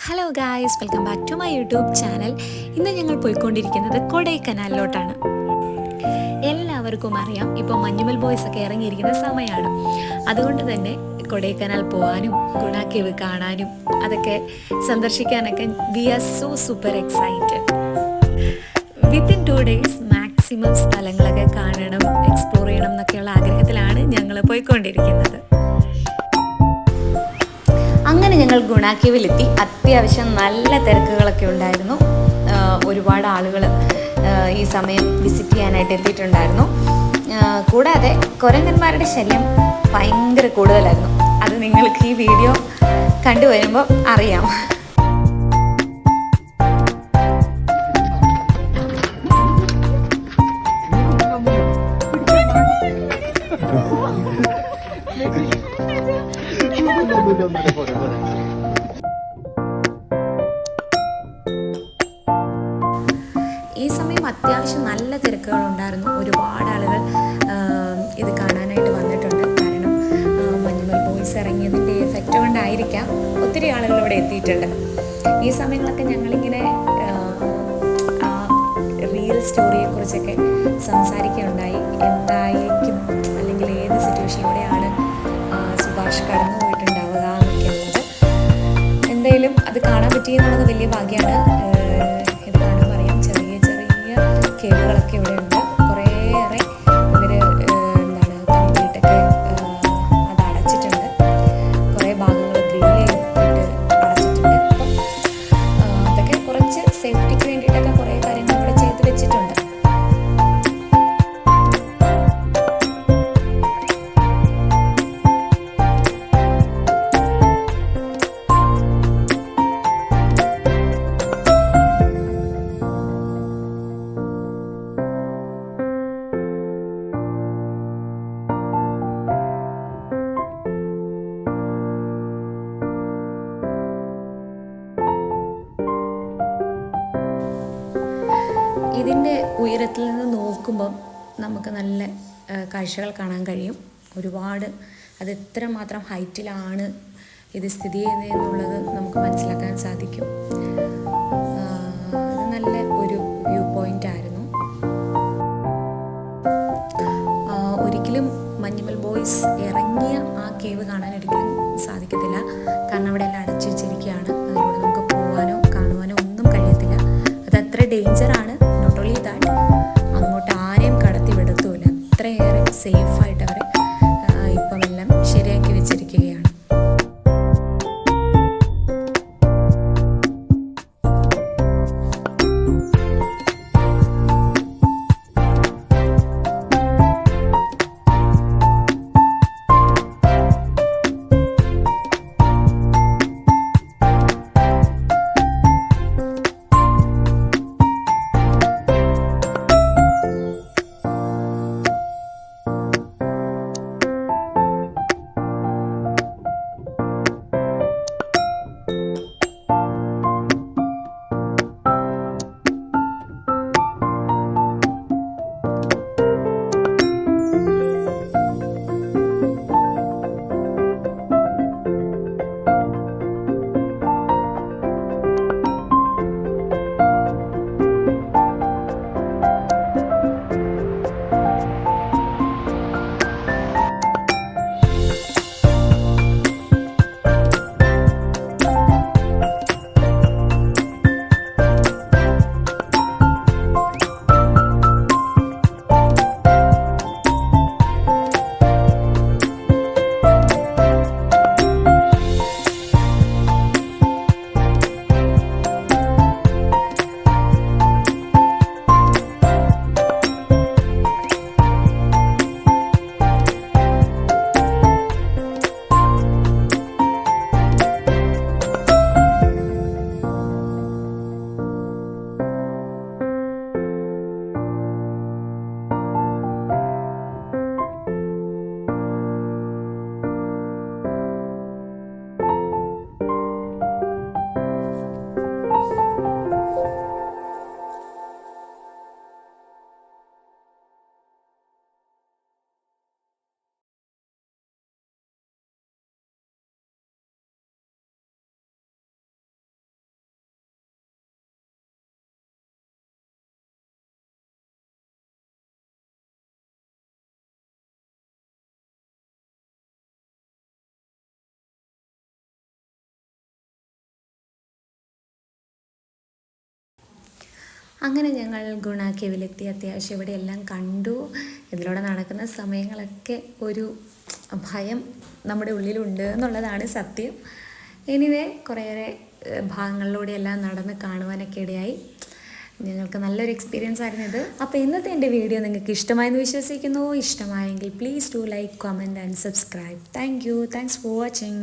Hello guys, welcome back to my YouTube channel. ഇന്ന് ഞങ്ങൾ പോയിക്കൊണ്ടിരിക്കുന്നത് കൊടൈക്കനാലിലോട്ടാണ്. എല്ലാവർക്കും അറിയാം, ഇപ്പോൾ മഞ്ഞുമൽ ബോയ്സ് ഒക്കെ ഇറങ്ങിയിരിക്കുന്ന സമയമാണ്. അതുകൊണ്ട് തന്നെ കൊടൈക്കനാൽ പോകാനും ഗുണ കേവ് കാണാനും അതൊക്കെ സന്ദർശിക്കാനൊക്കെ we are so super excited. Within 2 days maximum സ്ഥലങ്ങളൊക്കെ കാണണം, എക്സ്പ്ലോർ ചെയ്യണം എന്നൊക്കെയുള്ള ആഗ്രഹത്തിലാണ് ഞങ്ങൾ പോയിക്കൊണ്ടിരിക്കുന്നത്. അങ്ങനെ ഞങ്ങൾ ഗുണ കേവിലെത്തി. അത്യാവശ്യം നല്ല തിരക്കുകളൊക്കെ ഉണ്ടായിരുന്നു. ഒരുപാട് ആളുകൾ ഈ സമയം വിസിറ്റ് ചെയ്യാനായിട്ട് എത്തിയിട്ടുണ്ടായിരുന്നു. കൂടാതെ കുരങ്ങന്മാരുടെ ശല്യം ഭയങ്കര കൂടുതലായിരുന്നു. അത് നിങ്ങൾക്ക് ഈ വീഡിയോ കണ്ടുവരുമ്പോൾ അറിയാം. ഈ സമയം അത്യാവശ്യം നല്ല തിരക്കുകളുണ്ടായിരുന്നു. ഒരുപാട് ആളുകൾ ഇത് കാണാനായിട്ട് വന്നിട്ടുണ്ട്. കാരണം മഞ്ഞുമൽ ബോയ്സ് ഇറങ്ങിയതിൻ്റെ എഫക്റ്റ് കൊണ്ടായിരിക്കാം ഒത്തിരി ആളുകൾ ഇവിടെ എത്തിയിട്ടുണ്ട്. ഈ സമയങ്ങളൊക്കെ ഞങ്ങളിങ്ങനെ റിയൽ സ്റ്റോറിയെക്കുറിച്ചൊക്കെ സംസാരിക്കുകയുണ്ടായി. എന്തായിരിക്കും അല്ലെങ്കിൽ ഏത് സിറ്റുവേഷനിലൂടെയാണ് സുഭാഷ് കടന്നു പോയിട്ടുണ്ടാവുക എന്നൊക്കെ ഉള്ളത്. എന്തായാലും അത് കാണാൻ പറ്റിയെന്നുള്ളത് വലിയ ഭാഗ്യമാണ്. ഇത് കാണുമ്പോൾ അറിയാം, ചെറിയ ചെറിയ കേവുകളൊക്കെ ഇവിടെ ഉണ്ട്. കുറേയേറെ ഇവർ കംപ്ലീറ്റൊക്കെ അത് അടച്ചിട്ടുണ്ട്. കുറേ ഭാഗങ്ങൾ ഗ്രില്ല് ചെയ്തിട്ട് അടച്ചിട്ടുണ്ട്. അപ്പം അതൊക്കെ കുറച്ച് സേഫ്റ്റിക്ക് വേണ്ടിയിട്ടൊക്കെ കുറേ കാര്യങ്ങൾ ഇവിടെ ചെയ്ത് വെച്ചിട്ടുണ്ട്. ഇതിൻ്റെ ഉയരത്തിൽ നിന്ന് നോക്കുമ്പം നമുക്ക് നല്ല കാഴ്ചകൾ കാണാൻ കഴിയും. ഒരുപാട് അത് എത്രമാത്രം ഹൈറ്റിലാണ് ഇത് സ്ഥിതി ചെയ്യുന്നത് എന്നുള്ളത് നമുക്ക് മനസ്സിലാക്കാൻ സാധിക്കും. അത് നല്ല ഒരു വ്യൂ പോയിൻ്റ് ആയിരുന്നു. ഒരിക്കലും മഞ്ഞുമൽ ബോയ്സ് ഇറങ്ങിയ ആ കേവ് കാണാൻ ഒരിക്കലും സാധിക്കത്തില്ല. കാരണം അവിടെ എല്ലാം അടച്ചു വെച്ചിരിക്കുകയാണ്. അതിലൂടെ നമുക്ക് പോകാനോ കാണുവാനോ ഒന്നും കഴിയത്തില്ല. അത് അത്ര ഡേഞ്ചറാണ്. അങ്ങോട്ട് ആരെയും കടത്തി വിടത്തുമില്ല. അത്രയേറെ സേഫായിട്ട് അവർ ഇപ്പം എല്ലാം ശരിയാക്കി വെച്ചിരിക്കുകയാണ്. അങ്ങനെ ഞങ്ങൾ ഗുണ കേവിലെത്തി. അത്യാവശ്യം ഇവിടെ എല്ലാം കണ്ടു. ഇതിലൂടെ നടക്കുന്ന സമയങ്ങളൊക്കെ ഒരു ഭയം നമ്മുടെ ഉള്ളിലുണ്ട് എന്നുള്ളതാണ് സത്യം. എനിവേ കുറേയേറെ ഭാഗങ്ങളിലൂടെ എല്ലാം നടന്ന് കാണുവാനൊക്കെ ഇടയായി. ഞങ്ങൾക്ക് നല്ലൊരു എക്സ്പീരിയൻസ് ആയിരുന്നു ഇത്. അപ്പോൾ ഇന്നത്തെ എൻ്റെ വീഡിയോ നിങ്ങൾക്ക് ഇഷ്ടമായെന്ന് വിശ്വസിക്കുന്നു. ഇഷ്ടമായെങ്കിൽ please do like, comment and subscribe. Thanks for watching.